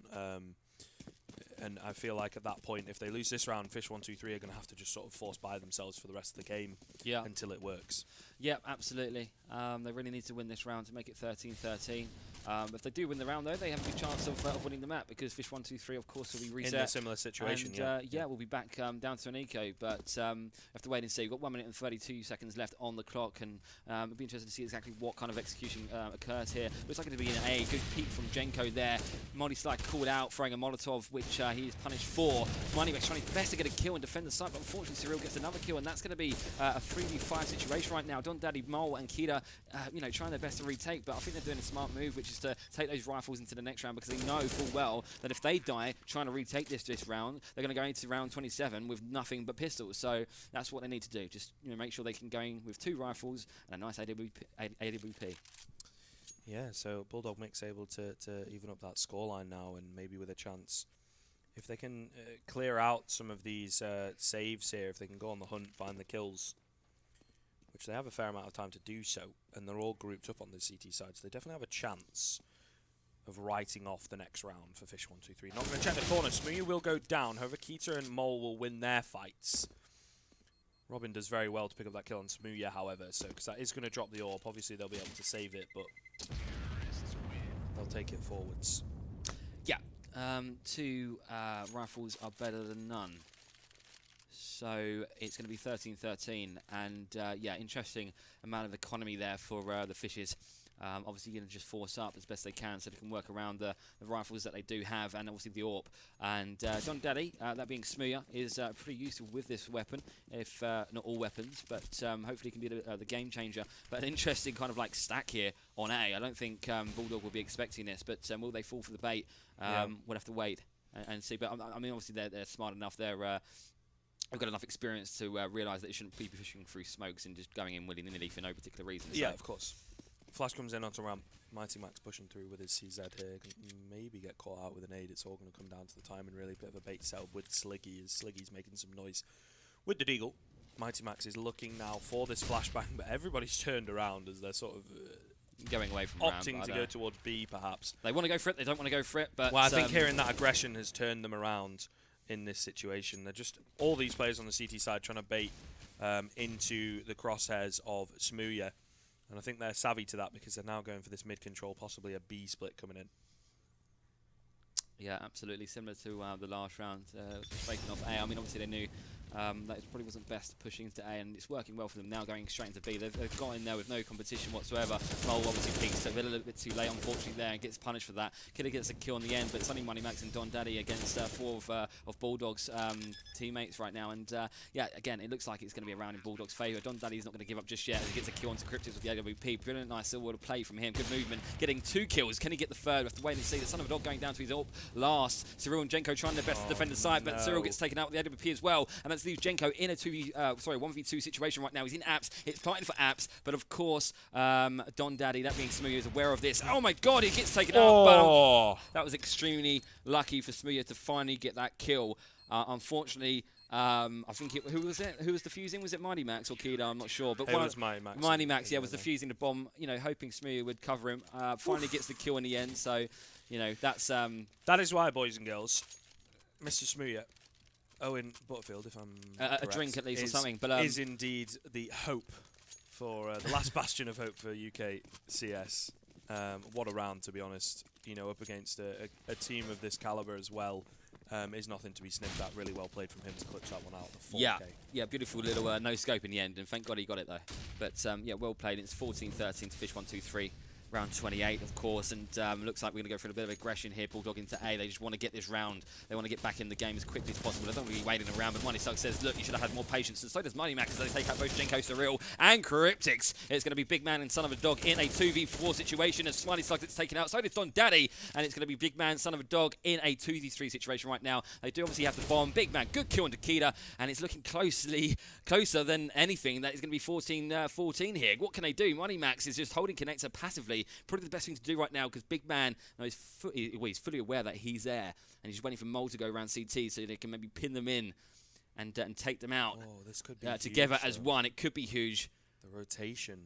And I feel like at that point, if they lose this round, Fish123 are going to have to just sort of force buy themselves for the rest of the game until it works. Yeah, absolutely. They really need to win this round to make it 13-13. If they do win the round, though, they have a good chance of winning the map, because Fish123, of course, will be reset. In a similar situation, and, yeah, we'll be back down to an eco, but have to wait and see. We've got 1 minute and 32 seconds left on the clock, and it'll be interesting to see exactly what kind of execution occurs here. Looks like it's going to be an A. Good peek from Jenko there. Molly Slide called out, throwing a Molotov, which he is punished for. Mighty Max trying his best to get a kill and defend the site, but unfortunately Cyril gets another kill, and that's going to be a 3v5 situation right now. Don Daddy, Mole, and Keita, you know, trying their best to retake, but I think they're doing a smart move, which is to take those rifles into the next round, because they know full well that if they die trying to retake this round, they're going to go into round 27 with nothing but pistols. So that's what they need to do. Just, you know, make sure they can go in with 2 rifles and a nice AWP. Yeah, so BulldogMix able to even up that scoreline now, and maybe with a chance, if they can clear out some of these saves here, if they can go on the hunt, find the kills, which they have a fair amount of time to do so, and they're all grouped up on the CT side, so they definitely have a chance of writing off the next round for Fish123. Not going to check the corner. Smooya will go down. However, Keita and Mole will win their fights. Robin does very well to pick up that kill on Smooya, however, so because that is going to drop the AWP. Obviously, they'll be able to save it, but they'll take it forwards. Yeah, 2 rifles are better than none. So it's going to be 13-13, and yeah, interesting amount of economy there for the Fishes. Obviously going to just force up as best they can so they can work around the rifles that they do have, and obviously the AWP. And Don Daddy, that being Smooya, is pretty useful with this weapon, if not all weapons, but hopefully can be the game changer. But an interesting kind of like stack here on A. I don't think Bulldog will be expecting this, but will they fall for the bait? We'll have to wait and see. But I mean, obviously they're smart enough. They've got enough experience to realise that they shouldn't be pushing through smokes and just going in willy-nilly for no particular reason. Yeah, so. of course. Flash comes in onto ramp. Mighty Max pushing through with his CZ here. Can maybe get caught out with an aid. It's all going to come down to the time, and really a bit of a bait setup with Sliggy, as Sliggy's making some noise with the Deagle. Mighty Max is looking now for this flashbang, but everybody's turned around as they're sort of going away from opting to go towards B, perhaps. They want to go for it. They don't want to go for it. But well, I think hearing that aggression has turned them around in this situation. They're just all these players on the CT side trying to bait into the crosshairs of Smooya. And I think they're savvy to that because they're now going for this mid-control, possibly a B split coming in. Yeah, absolutely. Similar to the last round, breaking off A. I mean, obviously they knew that it probably wasn't best pushing into A, and it's working well for them now going straight into B. They've got in there with no competition whatsoever. Mole obviously peaks a little bit too late, unfortunately, there, and gets punished for that. Killer gets a kill in the end, but it's only Money Max and Don Daddy against four of Bulldog's teammates right now. And yeah, again, it looks like it's going to be a round in Bulldog's favour. Don Daddy's not going to give up just yet as he gets a kill onto Cryptics with the AWP. Brilliant, nice silver play from him. Good movement, getting 2 kills. Can he get the third? We have to wait and see. The Son of a Dog going down to his AWP last. Cyril and Jenko trying their best to defend the side, but Cyril gets taken out with the AWP as well, and that leaves Jenko in a 1v2 situation right now. He's in Apps. It's fighting for Apps, but of course, Don Daddy, that being Smooya, is aware of this. Oh my God, he gets taken out. But that was extremely lucky for Smooya to finally get that kill. Unfortunately, I think who was it? Who was defusing? Was it Mighty Max or Keeda? I'm not sure. But it was Mighty Max. Mighty Max, yeah, was defusing the bomb. You know, hoping Smooya would cover him. Finally gets the kill in the end. So, you know, that's that is why, boys and girls, Mr. Smooya, Owen Butterfield, if I'm correct, a drink at least or something, but is indeed the hope for the last bastion of hope for UKCS. What a round, to be honest. You know, up against a team of this caliber as well. Is nothing to be sniffed at. Really well played from him to clutch that one out. The 4K. Yeah, beautiful little no scope in the end, and thank God he got it though. But yeah, well played. It's 14-13 to Fish123. Round 28, of course, and looks like we're going to go for a bit of aggression here. Bulldog into A. They just want to get this round. They want to get back in the game as quickly as possible. They don't want to be waiting around, but Money Suck says, look, you should have had more patience, and so does Money Max as they take out both Jenko, Cyril, and Cryptics. It's going to be Big Man and Son of a Dog in a 2v4 situation as Money Suck gets taken out. So does Don Daddy, and it's going to be Big Man, Son of a Dog in a 2v3 situation right now. They do obviously have the bomb. Big Man, good kill on Keeda, and it's looking closer than anything. That is going to be 14-14 here. What can they do? Money Max is just holding connector passively. Probably the best thing to do right now because Big Man he's fully aware that he's there, and he's waiting for Mole to go around CT so they can maybe pin them in and take them out this could be together huge, as one. It could be huge. The rotation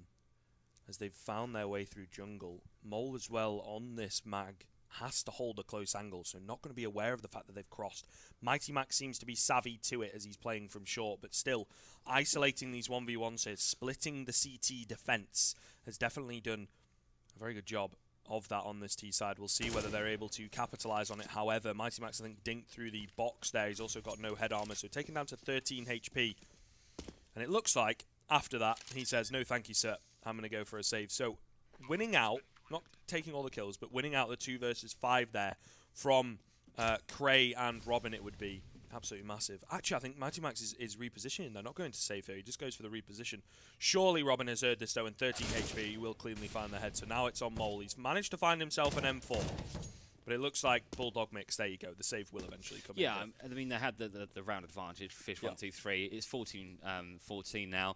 as they've found their way through jungle. Mole as well on this mag has to hold a close angle, so not going to be aware of the fact that they've crossed. Mighty Max seems to be savvy to it as he's playing from short, but still isolating these 1v1s here, splitting the CT defense, has definitely done a very good job of that on this T side. We'll see whether they're able to capitalize on it. However, Mighty Max, I think, dinked through the box there. He's also got no head armor, so taken down to 13 HP. And it looks like, after that, he says, no thank you, sir. I'm going to go for a save. So, winning out, not taking all the kills, but winning out the 2 versus 5 there from Cray and Robin, it would be absolutely massive. Actually, I think Mighty Max is repositioning. They're not going to save here. He just goes for the reposition. Surely Robin has heard this, though, and 13 HP, he will cleanly find the head. So now it's on Mole. He's managed to find himself an M4. But it looks like BulldogMix, there you go. The save will eventually come in. Yeah, I mean, they had the round advantage. Fish123. It's 14-14 now.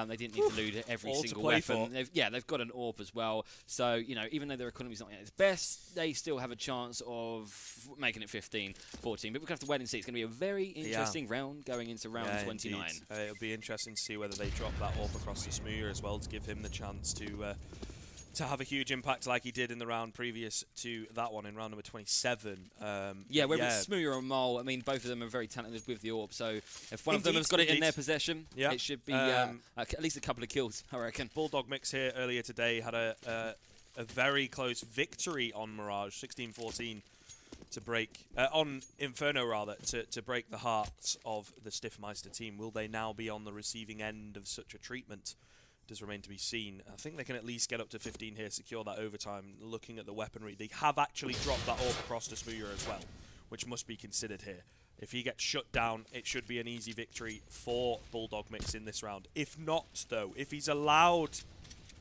They didn't need to loot every single weapon. They've got an AWP as well. So, you know, even though their economy's not at its best, they still have a chance of making it 15-14. But we're going to have to wait and see. It's going to be a very interesting round going into round 29. It'll be interesting to see whether they drop that AWP across the Smooya as well to give him the chance to have a huge impact like he did in the round previous to that one in round number 27. Whether it's Smooya or Mole, I mean, both of them are very talented with the AWP, so if one of them has got it in their possession, it should be at least a couple of kills, I reckon. BulldogMix here earlier today had a very close victory on Mirage, 16-14 to break on Inferno rather to break the hearts of the Stiffmeister team. Will they now be on the receiving end of such a treatment? Does remain to be seen. I think they can at least get up to 15 here, secure that overtime. Looking at the weaponry, they have actually dropped that orb across to Smooya as well, which must be considered here. If he gets shut down, it should be an easy victory for BulldogMix in this round. If not, though, if he's allowed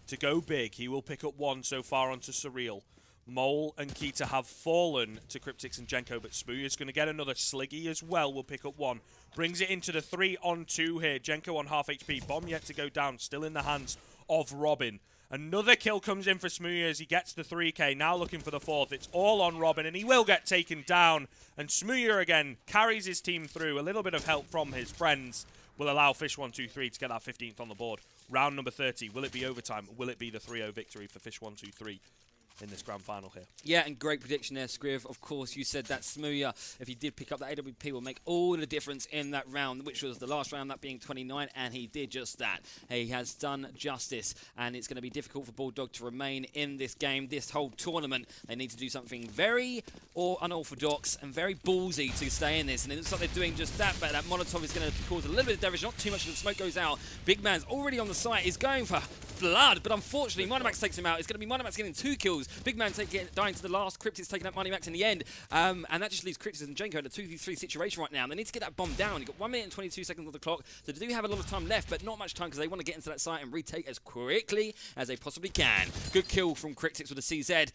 to go big, he will pick up one so far onto Surreal. Mole and Keita have fallen to Cryptix and Jenko, but Smooya's going to get another Sliggy as well. Will pick up one. Brings it into the 3-on-2 here. Jenko on half HP. Bomb yet to go down. Still in the hands of Robin. Another kill comes in for Smooya as he gets the 3K. Now looking for the 4th. It's all on Robin, and he will get taken down. And Smooya again carries his team through. A little bit of help from his friends will allow Fish123 to get that 15th on the board. Round number 30. Will it be overtime? Will it be the 3-0 victory for Fish123? In this grand final here. Yeah, and great prediction there, Scriv. Of course, you said that Smooya, if he did pick up that AWP, will make all the difference in that round, which was the last round, that being 29, and he did just that. He has done justice, and it's going to be difficult for Bulldog to remain in this game, this whole tournament. They need to do something very unorthodox and very ballsy to stay in this, and it looks like they're doing just that, but that Molotov is going to cause a little bit of damage, not too much, the smoke goes out. Big Man's already on the site, is going for blood, but unfortunately, Moneymax takes him out. It's going to be Moneymax getting 2 kills. Big Man dying to the last. Cryptix taking out Moneymax in the end. And that just leaves Cryptix and Jenko in a 2v3 situation right now. They need to get that bomb down. You've got 1 minute and 22 seconds on the clock. So they do have a lot of time left, but not much time because they want to get into that site and retake as quickly as they possibly can. Good kill from Cryptix with a CZ.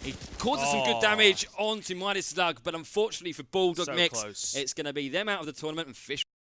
He causes some good damage onto Midas Slug, but unfortunately for BulldogMix, it's going to be them out of the tournament and Fish